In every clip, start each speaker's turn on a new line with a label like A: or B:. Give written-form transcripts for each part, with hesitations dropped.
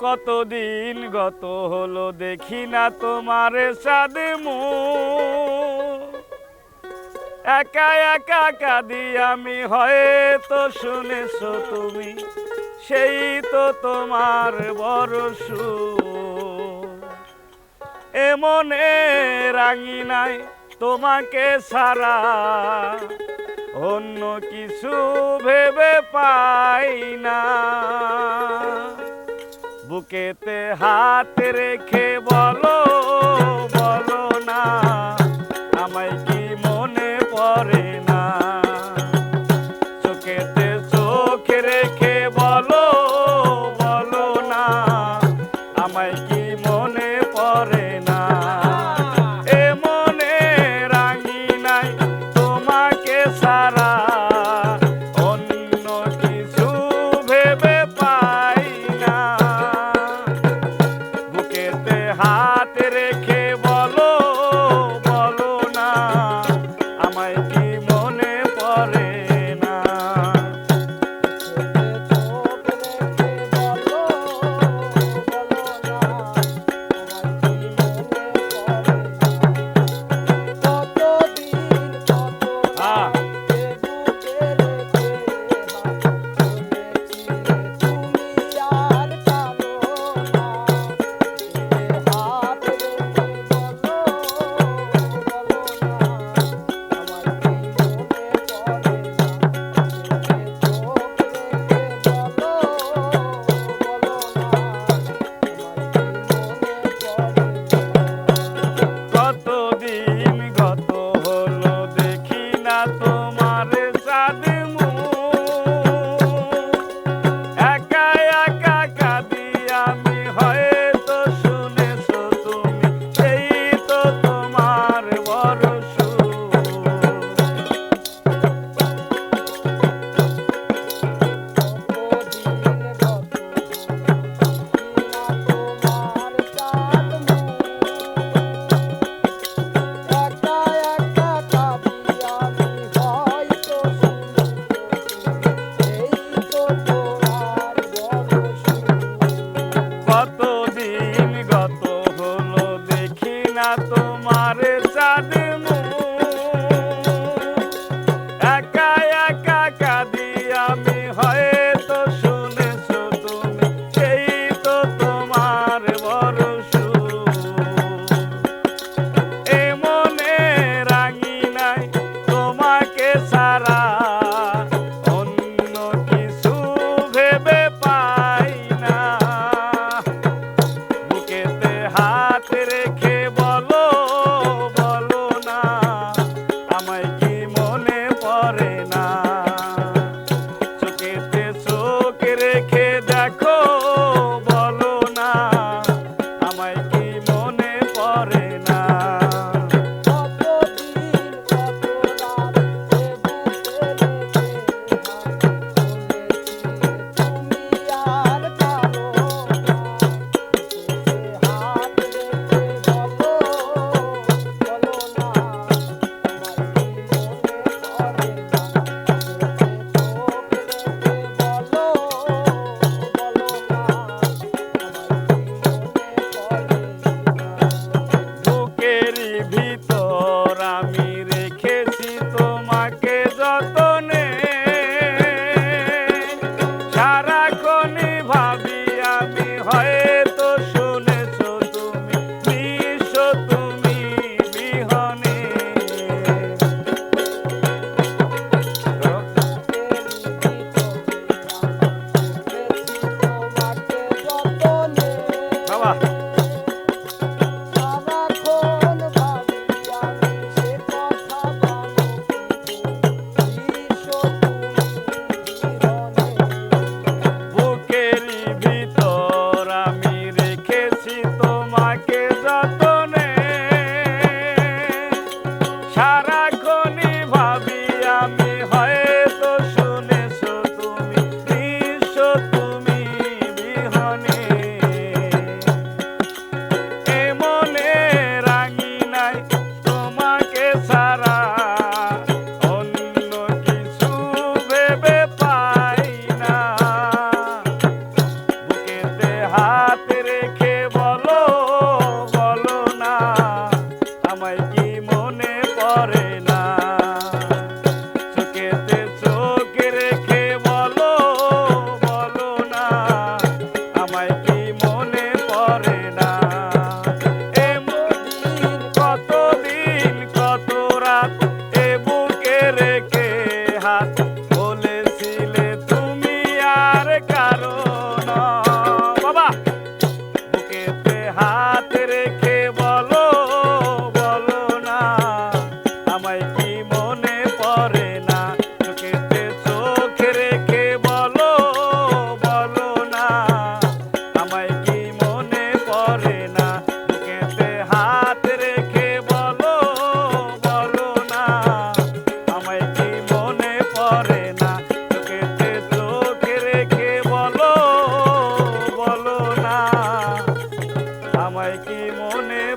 A: কতদিন গত হলো দেখি না তোমার সাদে একা একা কাঁদি আমি, হয়তো শুনেছো তুমি, সেই তো তোমার বড় সুর। এমনে রাঙিনায় তোমাকে ছাড়া অন্য কিছু ভেবে পাই না। বুকেতে হাত রেখে বলো বলো না, আমায় কি মনে পড়ে না? চোখেতে চোখ রেখে বলো বলো না, আমায় কি মনে পড়ে না? এ মনে রাঙিনাই তোমাকে ছাড়া অন্য কিছু ভেবে পাই না। বুকেতে হাত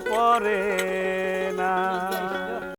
A: পরে